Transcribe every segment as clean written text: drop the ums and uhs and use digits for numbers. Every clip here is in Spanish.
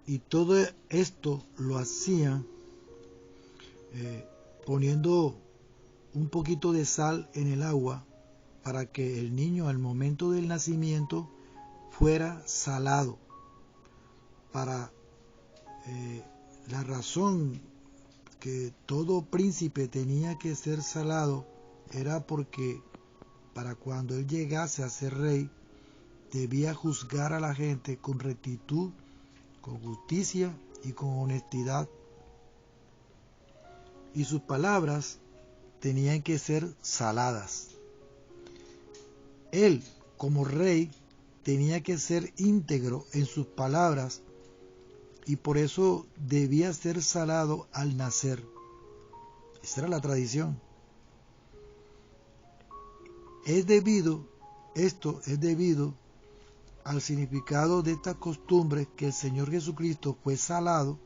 Y todo esto lo hacían poniendo un poquito de sal en el agua para que el niño al momento del nacimiento fuera salado. Para la razón que todo príncipe tenía que ser salado era porque para cuando él llegase a ser rey debía juzgar a la gente con rectitud, con justicia y con honestidad. Y sus palabras tenían que ser saladas. Él, como rey, tenía que ser íntegro en sus palabras y por eso debía ser salado al nacer. Esa era la tradición. Esto es debido al significado de estas costumbres que el Señor Jesucristo fue salado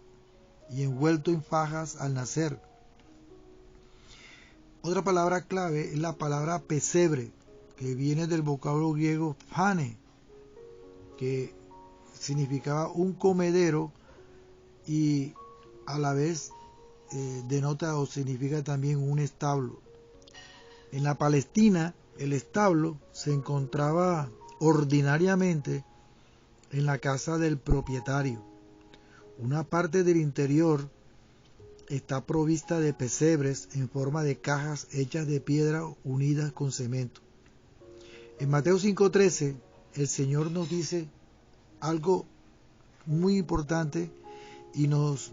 y envuelto en fajas al nacer. Otra palabra clave es la palabra pesebre, que viene del vocablo griego phane, que significaba un comedero y a la vez denota o significa también un establo. En la Palestina, el establo se encontraba ordinariamente en la casa del propietario. Una parte del interior está provista de pesebres en forma de cajas hechas de piedra unidas con cemento. En Mateo 5:13, el Señor nos dice algo muy importante y nos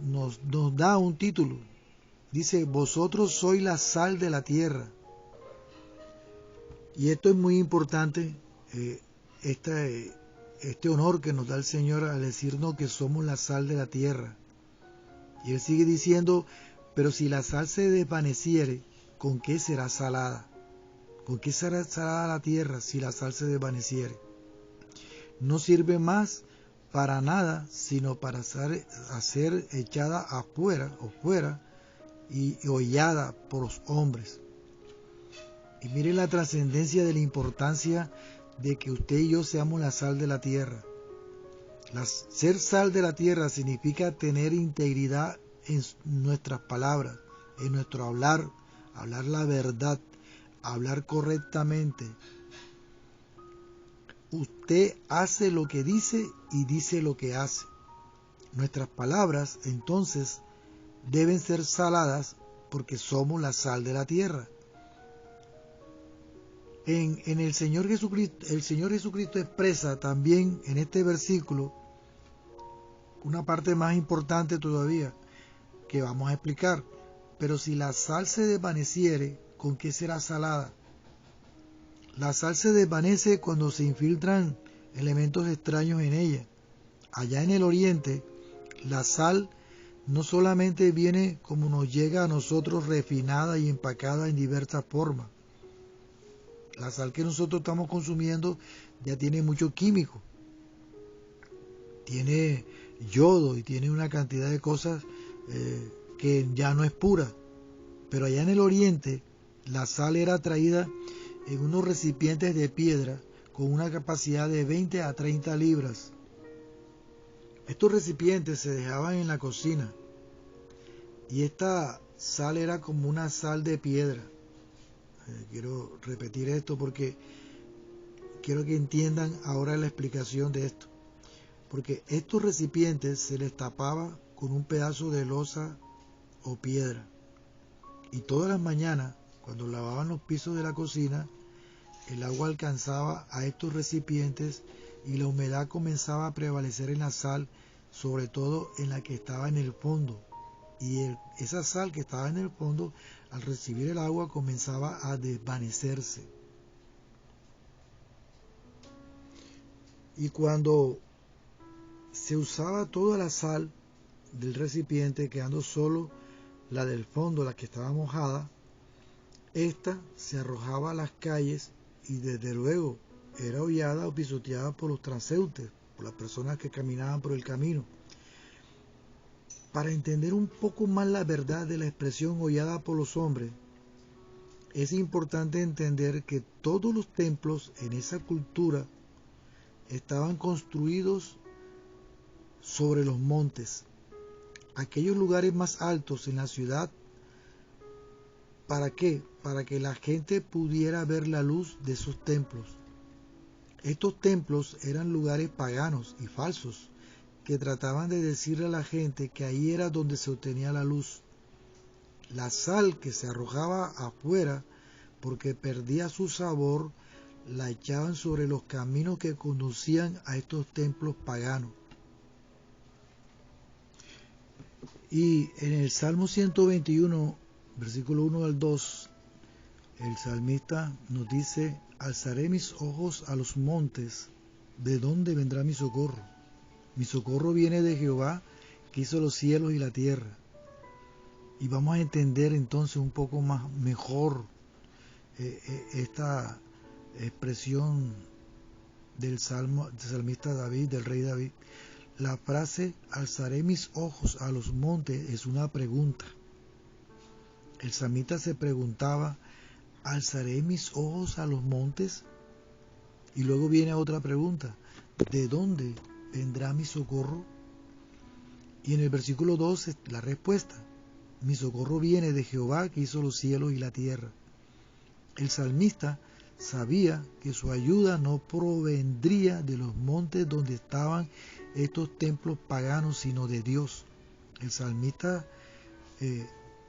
da un título. Dice, vosotros sois la sal de la tierra. Y esto es muy importante, este honor que nos da el Señor al decirnos que somos la sal de la tierra. Y Él sigue diciendo, pero si la sal se desvaneciere, ¿con qué será salada? ¿Con qué será salada la tierra si la sal se desvaneciere? No sirve más para nada, sino para ser echada afuera o fuera y hollada por los hombres. Y miren la trascendencia de la importancia de que usted y yo seamos la sal de la tierra. Ser sal de la tierra significa tener integridad en nuestras palabras, en nuestro hablar la verdad, hablar correctamente. Usted hace lo que dice y dice lo que hace. Nuestras palabras, entonces, deben ser saladas porque somos la sal de la tierra. En el Señor Jesucristo expresa también en este versículo una parte más importante todavía que vamos a explicar. Pero si la sal se desvaneciere, ¿con qué será salada? La sal se desvanece cuando se infiltran elementos extraños en ella. Allá en el oriente, la sal no solamente viene como nos llega a nosotros refinada y empacada en diversas formas. La sal que nosotros estamos consumiendo ya tiene mucho químico. Tiene yodo y tiene una cantidad de cosas que ya no es pura. Pero allá en el oriente, la sal era traída en unos recipientes de piedra con una capacidad de 20 a 30 libras. Estos recipientes se dejaban en la cocina y esta sal era como una sal de piedra. Quiero repetir esto porque quiero que entiendan ahora la explicación de esto. Porque estos recipientes se les tapaba con un pedazo de losa o piedra. Y todas las mañanas, cuando lavaban los pisos de la cocina, el agua alcanzaba a estos recipientes y la humedad comenzaba a prevalecer en la sal, sobre todo en la que estaba en el fondo. Y esa sal que estaba en el fondo, al recibir el agua, comenzaba a desvanecerse. Y cuando se usaba toda la sal del recipiente, quedando solo la del fondo, la que estaba mojada, esta se arrojaba a las calles y desde luego era hollada o pisoteada por los transeúntes, por las personas que caminaban por el camino. Para entender un poco más la verdad de la expresión hollada por los hombres, es importante entender que todos los templos en esa cultura estaban construidos sobre los montes, aquellos lugares más altos en la ciudad. ¿Para qué? Para que la gente pudiera ver la luz de esos templos. Estos templos eran lugares paganos y falsos que trataban de decirle a la gente que ahí era donde se obtenía la luz. La sal que se arrojaba afuera porque perdía su sabor, la echaban sobre los caminos que conducían a estos templos paganos. Y en el Salmo 121, versículo 1 al 2, el salmista nos dice: alzaré mis ojos a los montes, ¿de dónde vendrá mi socorro? Mi socorro viene de Jehová, que hizo los cielos y la tierra. Y vamos a entender entonces un poco más mejor esta expresión del salmista David, del rey David. La frase alzaré mis ojos a los montes es una pregunta. El salmista se preguntaba: ¿alzaré mis ojos a los montes? Y luego viene otra pregunta: ¿de dónde vendrá mi socorro? Y en el versículo 12 la respuesta: mi socorro viene de Jehová, que hizo los cielos y la tierra. El salmista sabía que su ayuda no provendría de los montes donde estaban estos templos paganos, sino de Dios. El salmista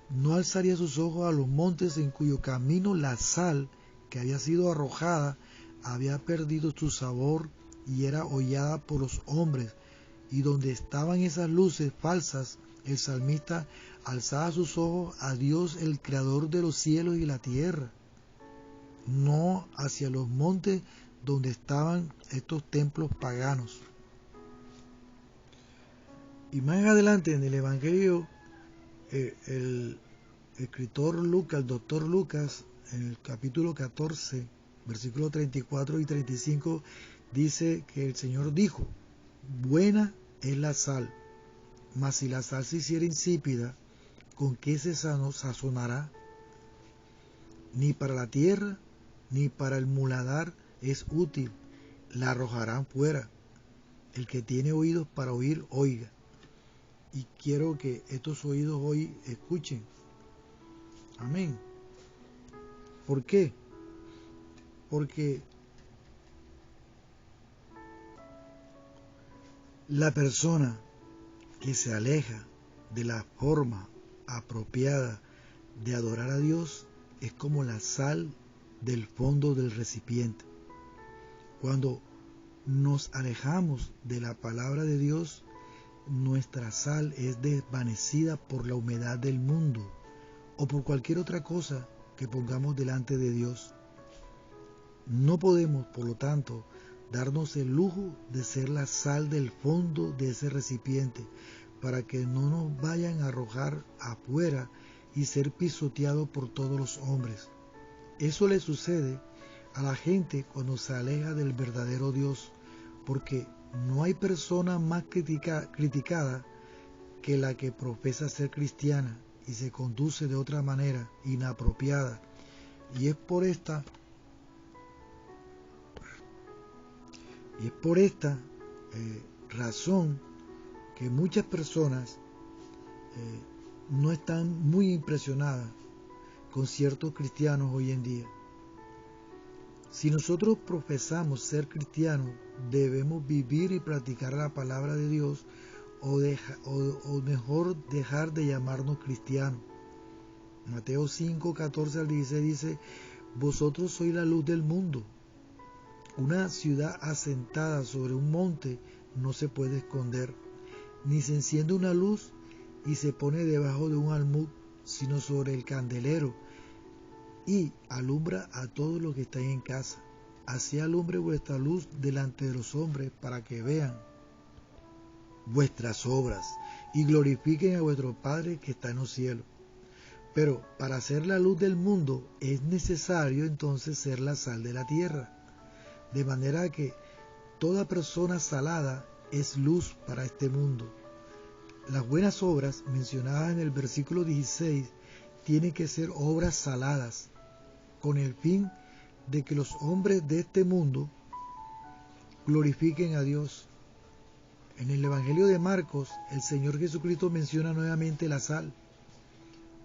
no alzaría sus ojos a los montes en cuyo camino la sal que había sido arrojada había perdido su sabor y era hollada por los hombres, y donde estaban esas luces falsas. El salmista alzaba sus ojos a Dios, el creador de los cielos y la tierra, no hacia los montes donde estaban estos templos paganos. Y más adelante en el Evangelio, el escritor Lucas, el doctor Lucas, en el capítulo 14, versículos 34 y 35, dice que el Señor dijo: buena es la sal, mas si la sal se hiciera insípida, ¿con qué se sazonará? Ni para la tierra, ni para el muladar es útil, la arrojarán fuera. El que tiene oídos para oír, oiga. Y quiero que estos oídos hoy escuchen. Amén. ¿Por qué? Porque la persona que se aleja de la forma apropiada de adorar a Dios es como la sal del fondo del recipiente. Cuando nos alejamos de la palabra de Dios, nuestra sal es desvanecida por la humedad del mundo o por cualquier otra cosa que pongamos delante de Dios. No podemos, por lo tanto, darnos el lujo de ser la sal del fondo de ese recipiente, para que no nos vayan a arrojar afuera y ser pisoteados por todos los hombres. Eso le sucede a la gente cuando se aleja del verdadero Dios, porque no hay persona más criticada que la que profesa ser cristiana y se conduce de otra manera inapropiada. Y es por esta razón que muchas personas no están muy impresionadas con ciertos cristianos hoy en día. Si nosotros profesamos ser cristianos, debemos vivir y practicar la palabra de Dios, o mejor dejar de llamarnos cristianos. Mateo 5, 14 al 16 dice: vosotros sois la luz del mundo. Una ciudad asentada sobre un monte no se puede esconder, ni se enciende una luz y se pone debajo de un almud, sino sobre el candelero, y alumbra a todos los que están en casa. Así alumbre vuestra luz delante de los hombres, para que vean vuestras obras y glorifiquen a vuestro Padre que está en los cielos. Pero para ser la luz del mundo es necesario entonces ser la sal de la tierra, de manera que toda persona salada es luz para este mundo. Las buenas obras mencionadas en el versículo 16 tienen que ser obras saladas, con el fin de que los hombres de este mundo glorifiquen a Dios. En el Evangelio de Marcos, el Señor Jesucristo menciona nuevamente la sal.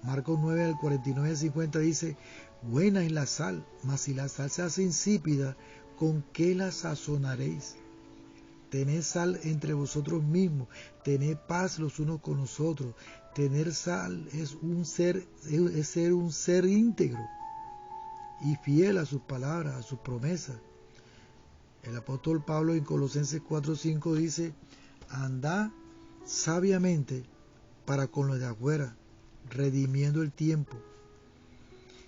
Marcos 9, del 49 al 50 dice, buena es la sal, mas si la sal se hace insípida, ¿con qué la sazonaréis? Tened sal entre vosotros mismos, tened paz los unos con los otros. Tener sal es ser un ser íntegro y fiel a sus palabras, a sus promesas. El apóstol Pablo en Colosenses 4:5 dice, andad sabiamente para con los de afuera, redimiendo el tiempo.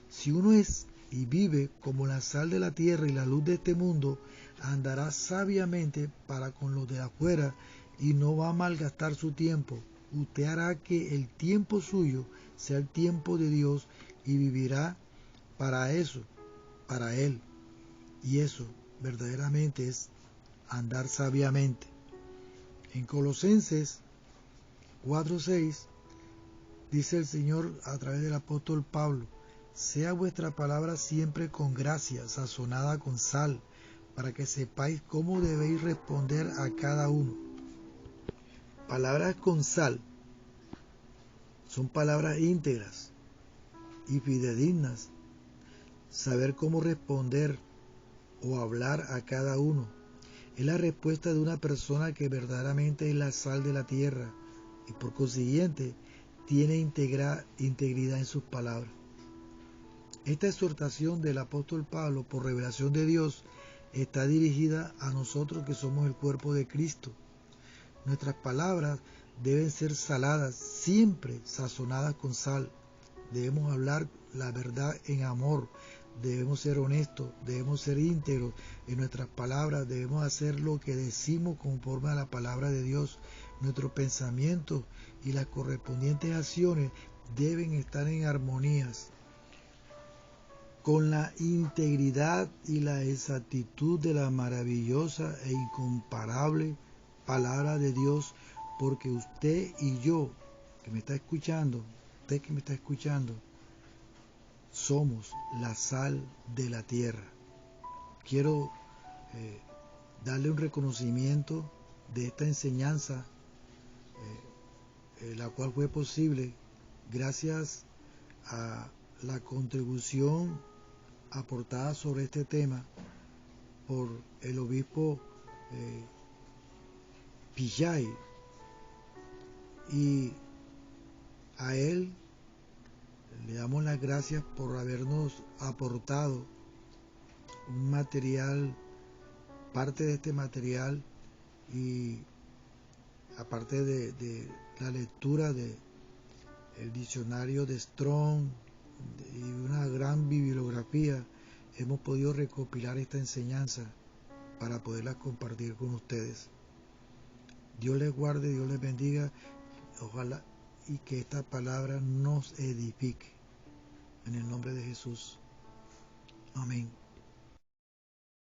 Si uno es y vive como la sal de la tierra y la luz de este mundo, andará sabiamente para con los de afuera y no va a malgastar su tiempo. Usted hará que el tiempo suyo sea el tiempo de Dios y vivirá para eso, para Él. Y eso verdaderamente es andar sabiamente. En Colosenses 4:6 dice el Señor a través del apóstol Pablo, sea vuestra palabra siempre con gracia, sazonada con sal, para que sepáis cómo debéis responder a cada uno. Palabras con sal son palabras íntegras y fidedignas. Saber cómo responder o hablar a cada uno es la respuesta de una persona que verdaderamente es la sal de la tierra y por consiguiente tiene integridad en sus palabras. Esta exhortación del apóstol Pablo por revelación de Dios está dirigida a nosotros que somos el cuerpo de Cristo. Nuestras palabras deben ser saladas, siempre sazonadas con sal. Debemos hablar la verdad en amor, debemos ser honestos, debemos ser íntegros en nuestras palabras, debemos hacer lo que decimos conforme a la palabra de Dios. Nuestros pensamientos y las correspondientes acciones deben estar en armonías con la integridad y la exactitud de la maravillosa e incomparable palabra de Dios, porque usted y yo, que me está escuchando, usted que me está escuchando, somos la sal de la tierra. Quiero darle un reconocimiento de esta enseñanza, la cual fue posible gracias a la contribución aportada sobre este tema por el obispo Pillay, y a él le damos las gracias por habernos aportado un material, parte de este material, y aparte de la lectura de el diccionario de Strong y una gran bibliografía, hemos podido recopilar esta enseñanza para poderla compartir con ustedes. Dios les guarde, Dios les bendiga, ojalá y que esta palabra nos edifique. En el nombre de Jesús. Amén.